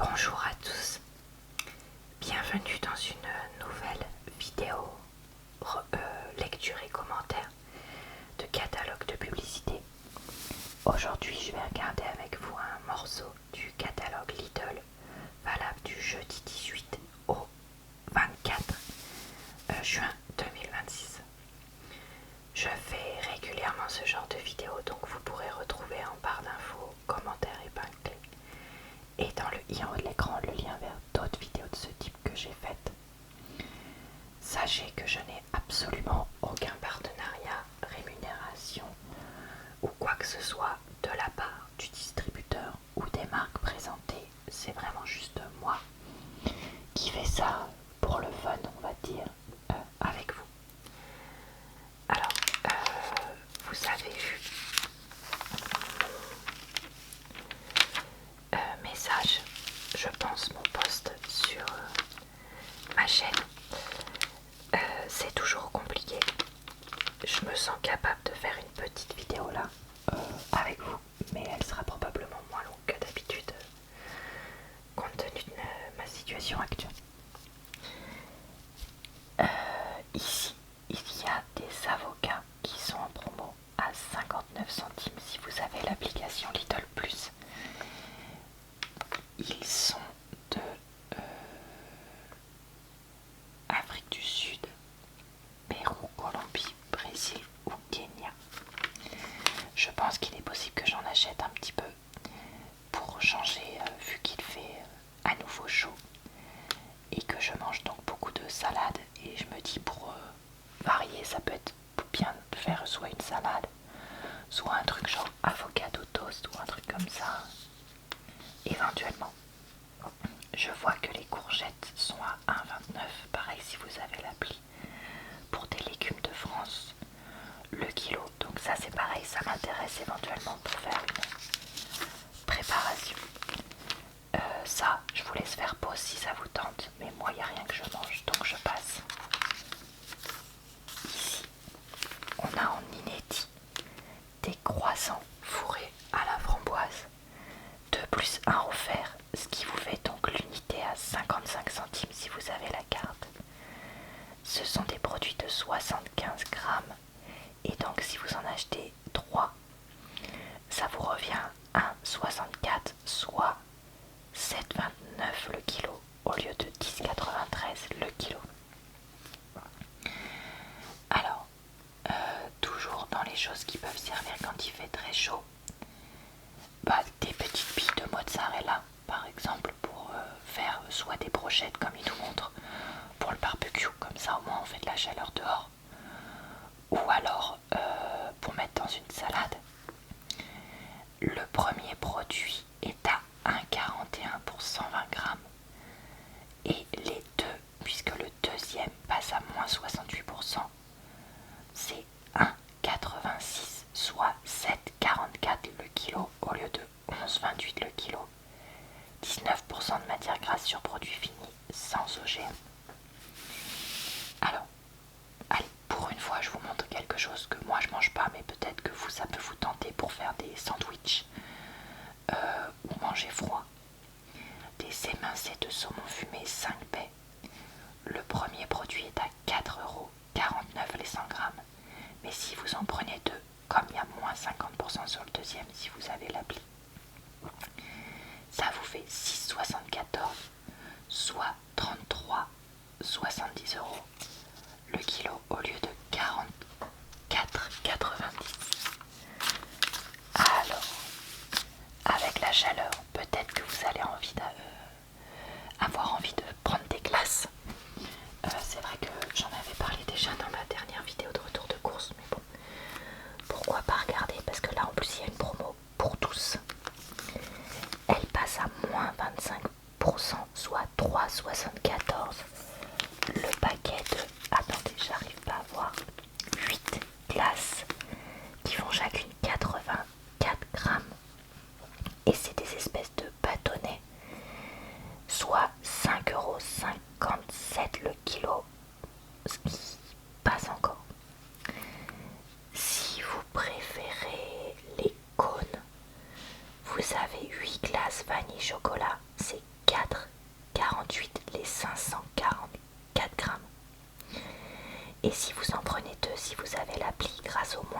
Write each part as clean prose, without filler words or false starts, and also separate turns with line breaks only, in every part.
Bonjour à tous, bienvenue dans une nouvelle vidéo lecture et commentaire de catalogue de publicité. Aujourd'hui je vais regarder avec vous un morceau du catalogue Lidl valable du jeudi 18 au 24 juin 2026. Je fais régulièrement ce genre de vidéo, donc vous pourrez retrouver en barre d'infos, commentaires épinglés et dans le i en haut de l'écran le lien vers d'autres vidéos de ce type que j'ai faites. Sachez que je n'ai absolument aucun partenariat, rémunération ou quoi que ce soit de la part du distributeur ou des marques présentées. C'est vraiment juste moi qui fais ça pour le fun, on va dire, avec vous. Alors, vous avez vu message, je pense mon post sur ma chaîne. C'est toujours compliqué. Je me sens capable de faire une petite vidéo là avec vous, mais elle sera probablement moins longue que d'habitude compte tenu de ma situation actuelle. Ici, il y a des avocats qui sont en promo à 59 centimes si vous avez l'application Lidl Plus. Ils sont de Afrique du Sud, Pérou, Colombie, Brésil ou Kenya. Je pense qu'il est possible que j'en achète un petit peu pour changer vu qu'il fait à nouveau chaud et que je mange donc beaucoup de salade, et je me dis pour varier ça peut être bien de faire soit une salade, soit un truc genre avocado toast ou un truc comme ça éventuellement. Je vois que les courgettes sont à 1,29, pareil si vous avez l'appli, pour des légumes de France le kilo, donc ça c'est pareil, ça m'intéresse éventuellement pour faire une préparation. Ça je vous laisse faire pause si ça vous tente, mais moi il n'y a rien que je mange donc je passe. Ici on a en inédit des croissants fourrés à la framboise, 2 plus 1 offert, ce qui vous fait donc l'unité à 55 centimes si vous avez la carte. Ce sont des produits de 75 grammes et donc si vous en achetez 3, ça vous revient à 1,64, soit 7,29 le kilo au lieu de 10,93 le kilo. Alors, toujours dans les choses qui peuvent servir quand il fait très chaud, des petites billes de mozzarella par exemple pour faire soit des brochettes comme il nous montre pour le barbecue, comme ça au moins on fait de la chaleur dehors, ou alors pour mettre dans une salade. Le premier produit est à 1,41 pour 120 grammes et les deux, puisque le deuxième passe à moins 68%, c'est 1,86 soit 7,44 le kilo au lieu de 11,28 le kilo. 19% de matière grasse sur produit fini sans OGM. Alors, allez, pour une fois je vous montre quelque chose que moi je mange pas, mais peut-être que vous ça peut vous tenter pour faire des sandwichs ou manger froid. Des émincés de saumon fumé 5 baies. Le premier produit est à 4,49 € les 100 grammes. Mais si vous en prenez deux, comme il y a moins 50% sur le deuxième si vous avez l'appli, ça vous fait 6,74 soit 33,70 € le kilo au lieu de 44,90. Alors, avec la chaleur, peut-être que vous allez avoir envie de prendre des glaces. C'est vrai que j'en avais parlé déjà dans ma dernière vidéo de retour de course, mais bon, pourquoi pas regarder, parce que là en plus il y a une promo pour tous. Elle passe à moins 25%, soit 3,74 le paquet de, attendez j'arrive pas à voir, 8 glaces qui font chacune 84 grammes, et c'est des espèces de bâtonnets, soit 5,57 € le kilo, ce qui passe encore. Si vous préférez les cônes, vous avez 8 glaces vanille chocolat, c'est 4,99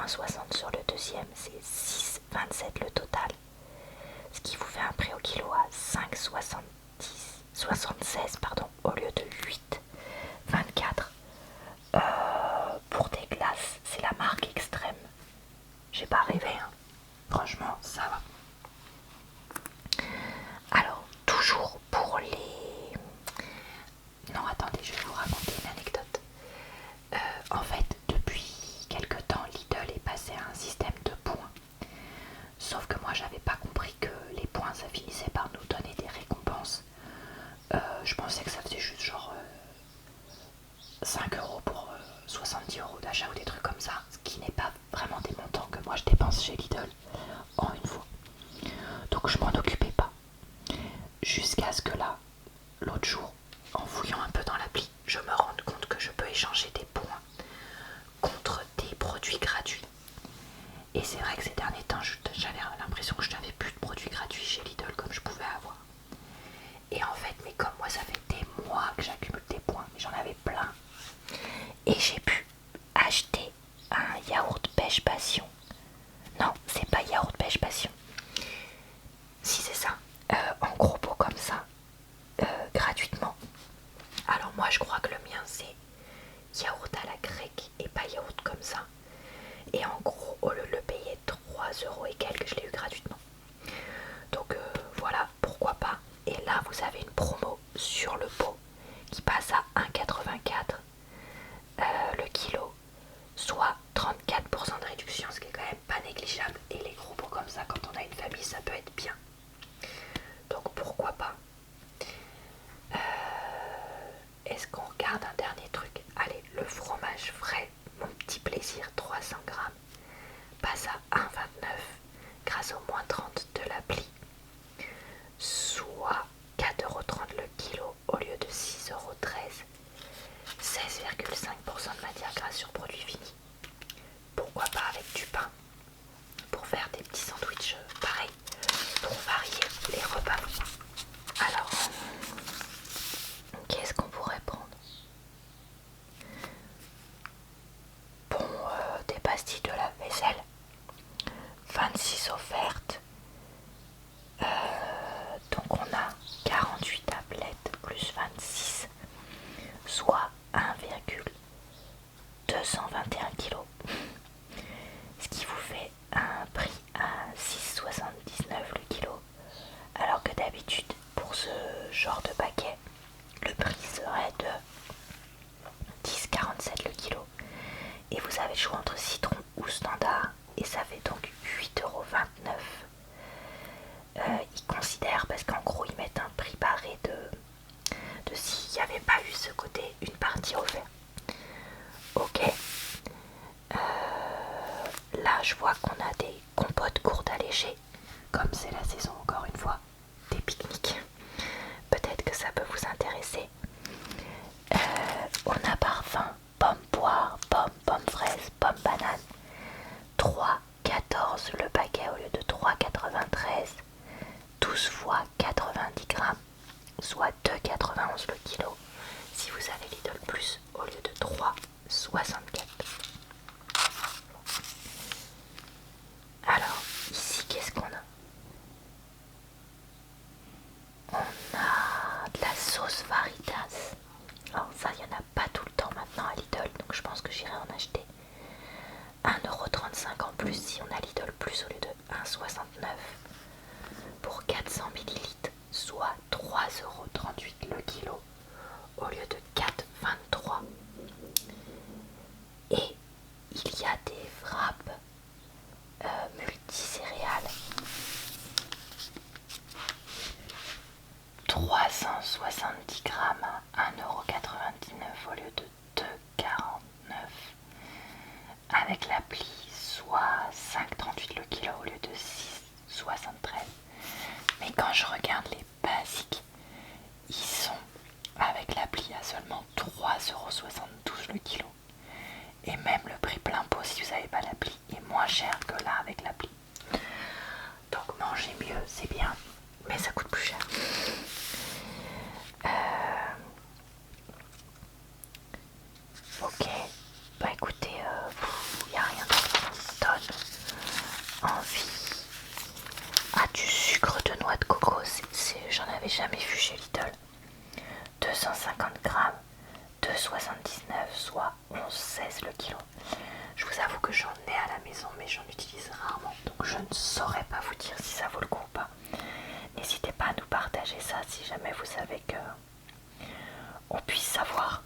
moins 60 sur le deuxième, c'est 6,27 le total. Ce qui vous fait un prix au kilo à 5,76 pardon, au lieu de 8,24. Pour des glaces, c'est la marque Extrême. J'ai pas rêvé, hein. Franchement, ça va. Alors, toujours pour les... Non, attendez, je vais vous raconter une anecdote. En fait, depuis quelque temps, Lidl est passé à un système de points. Sauf que moi, j'avais pas compris que les points, ça finissait par nous donner des récompenses. Je pensais que ça faisait juste genre 5 euros pour 70 euros d'achat ou des trucs comme ça. Ce qui n'est pas vraiment des montants que moi je dépense chez Lidl en une fois. Donc je m'en occupais pas. Jusqu'à ce que là, l'autre jour, en fouillant un peu dans l'appli, je me rende compte que je peux échanger des points contre des produits gratuits. Et c'est vrai que ces derniers temps, j'avais l'impression que je n'avais plus de produits gratuits chez Lidl comme je pouvais avoir. Et en fait, mais comme moi, ça fait des mois que j'accumule des points, mais j'en avais plein. Et j'ai pu acheter un yaourt pêche passion. Non, c'est pas yaourt pêche passion. Si, c'est ça. En gros pot comme ça, gratuitement. Alors moi, je crois que le mien, c'est yaourt à la grecque et pas yaourt comme ça. Et en gros, au lieu de le payer 3 euros et quelques, je l'ai eu gratuitement. Donc voilà, pourquoi pas. Et là, vous avez une promo sur le pot qui passe à 1,84 le kilo, soit 34% de réduction, ce qui est quand même pas négligeable. Et les gros pots comme ça, quand on a une famille, ça peut être bien. Donc pourquoi pas. Est-ce qu'on regarde un dernier truc? Allez, le fromage frais, mon petit plaisir, 300 grammes, passe à 1,29 grâce au moins 30 de l'appli, soit 4,30 € le kilo au lieu de 6,13 €, 16,5% de matière grasse sur produit fini. Pourquoi pas avec du pain pour faire des petits sandwichs pareil, pour varier les repas. Alors, qu'est-ce qu'on pourrait prendre? Bon, des pastilles de lave-vaisselle, 26 offertes. Donc on a 48 tablettes plus 26, soit 1,221 kg. Ce qui vous fait un prix à 6,79 le kilo. Alors que d'habitude, pour ce genre de paquet, le prix serait de 10,47 le kilo. Et vous avez le choix entre citron ou standard. Et ça fait donc 8,29 €. Ils considèrent, parce qu'en gros ils mettent un prix barré de s'il n'y avait pas eu ce côté une partie offerte. Ok. Là je vois qu'on a des compotes courtes allégées, comme c'est la saison encore une fois des pique-niques. Peut-être que ça peut vous intéresser. On a parfum, pomme poire, pomme fraise, pomme banane. 3,14 le paquet au lieu de 3,93. 12 fois 90 grammes, soit 2,91 le kilo. Si vous avez Lidl Plus au lieu de 3,64. Alors, ici, qu'est-ce qu'on a? On a de la sauce Varitas. Alors ça, il n'y en a pas tout le temps maintenant à Lidl, donc je pense que j'irai en acheter 1,35 € en plus si on a Lidl Plus au lieu de 1,69 pour 400 ml, soit 3,38 € le kilo au lieu de 4,23 €. Et il y a des frappes multicéréales, 370 grammes à 1,99 € au lieu de 2,49 € avec l'appli, soit 5,38 € le kilo au lieu de 6,73 €. Mais quand je regarde les basiques, ils sont avec l'appli à seulement 3,72 € le kilo. Et même le prix plein pot, si vous n'avez pas l'appli, est moins cher que là avec l'appli. Donc manger mieux, c'est bien, mais ça coûte plus cher. Ok, bah écoutez, il n'y a rien d'autre. jamais vu chez Lidl. 250 grammes, 2,79, soit 11,16 le kilo. Je vous avoue que j'en ai à la maison, mais j'en utilise rarement, donc je ne saurais pas vous dire si ça vaut le coup ou pas. N'hésitez pas à nous partager ça si jamais vous savez que on puisse savoir.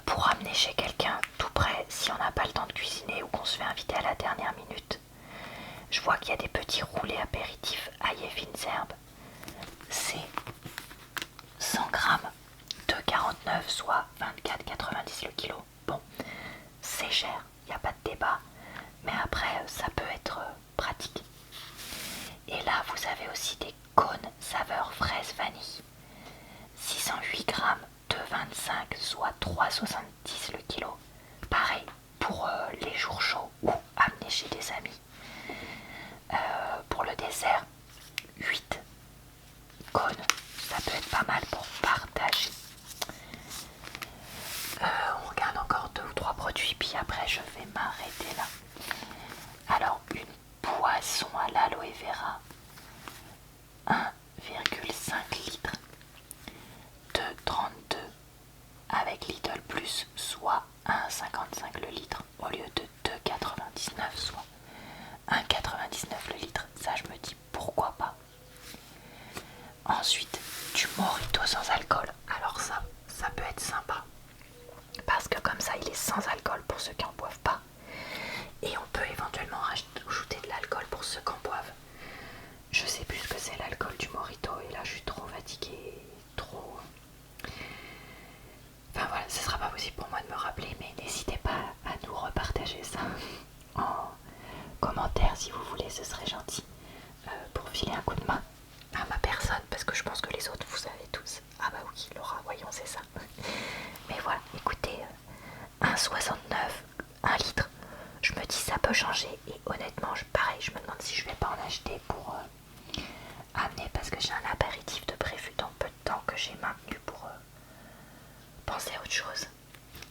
Pour amener chez quelqu'un tout près, si on n'a pas le temps de cuisiner ou qu'on se fait inviter à la dernière minute, je vois qu'il y a des petits roulés apéritifs ail et fines herbes. C'est 100 grammes, 2,49, soit 24,90 le kilo. Bon, c'est cher, il n'y a pas de débat, mais après ça peut être pratique. Et là vous avez aussi des cônes saveur fraise vanille, 608 grammes, 2,25, soit 3,70 le kilo. Pareil pour les jours chauds ou amener chez des amis. Pour le dessert, 8 cônes, ça peut être pas mal pour partager. On regarde encore 2 ou 3 produits, puis après je vais m'arrêter là. Alors, une boisson à l'aloe vera, 1,5 litres, 2,32 avec Lidl Plus, soit 1,55 le litre au lieu de 2,99, soit 1,99 le litre. Ça, je me dis pourquoi pas. Ensuite, du mojito sans alcool. Alors ça peut être sympa, parce que comme ça il est sans alcool pour ceux qui en boivent pas, et on peut éventuellement rajouter de l'alcool pour ceux qui en boivent. Je sais plus ce que c'est l'alcool du mojito, et là je suis trop fatiguée, trop... Enfin voilà, ce sera pas possible pour moi de me rappeler, mais n'hésitez pas à nous repartager ça en commentaire si vous voulez, ce serait gentil, pour filer un coup de main à ma personne, parce que je pense que les autres vous savez tous. Ah bah oui, Laura, voyons, c'est ça. Mais voilà, écoutez, 1,69, 1 litre, je me dis ça peut changer, et honnêtement, pareil, je me demande si je vais pas en acheter pour amener, parce que j'ai un apéritif de prévu dans peu de temps que j'ai maintenu pour penser à autre chose.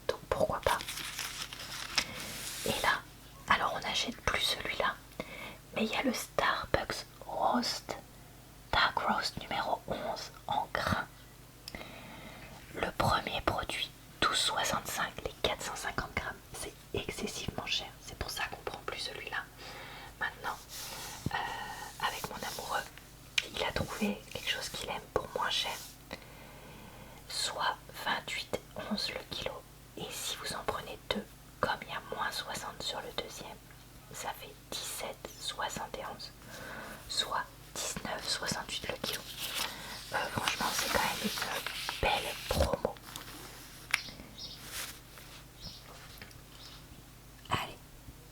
Donc pourquoi pas. Et là, alors on n'achète plus celui-là, mais il y a le Starbucks Roast, Dark Roast numéro 11 en grains. Le premier produit, 12,65, les 450 grammes, c'est excessivement cher. C'est pour ça qu'on prend plus celui-là. Maintenant, avec mon amoureux, il a trouvé quelque chose qu'il aime pour moins cher, soit 28,11 le kilo. Et si vous en prenez deux, comme il y a moins 60 sur le deuxième, ça fait 17,71, soit 19,68 le kilo. Franchement, c'est quand même une belle promo. Allez,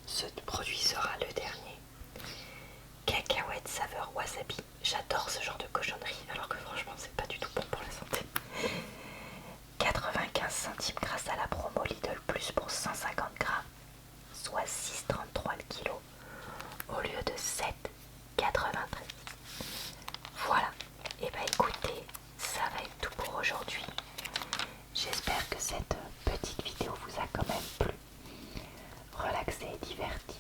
ce produit sera le dernier. Cacahuète saveur wasabi. J'adore ce genre de cochonnerie, alors que franchement, c'est pas du tout bon pour la santé. 95 centimes grâce à la promo Lidl Plus pour 150 grammes, soit 6,33 le kilo, au lieu de 7,93. Voilà, et bah écoutez, ça va être tout pour aujourd'hui. J'espère que cette petite vidéo vous a quand même plu, relaxé et diverti.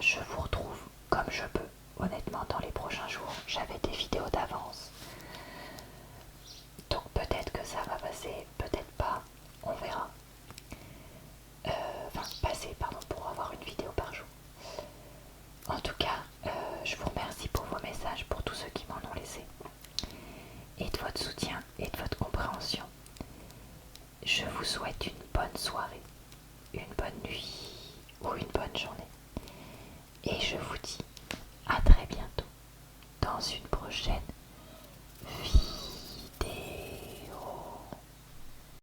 Je vous retrouve comme je peux, honnêtement, dans les prochains jours. J'avais des vidéos d'avance, donc peut-être que ça va passer, peut-être pas, on verra. Enfin, passer, pardon, pour avoir une vidéo par jour. En tout cas, je vous remercie pour vos messages, pour tous ceux qui m'en ont laissé, et de votre soutien et de votre compréhension. Je vous souhaite une bonne soirée, une bonne nuit ou une bonne journée. Et je vous dis à très bientôt dans une prochaine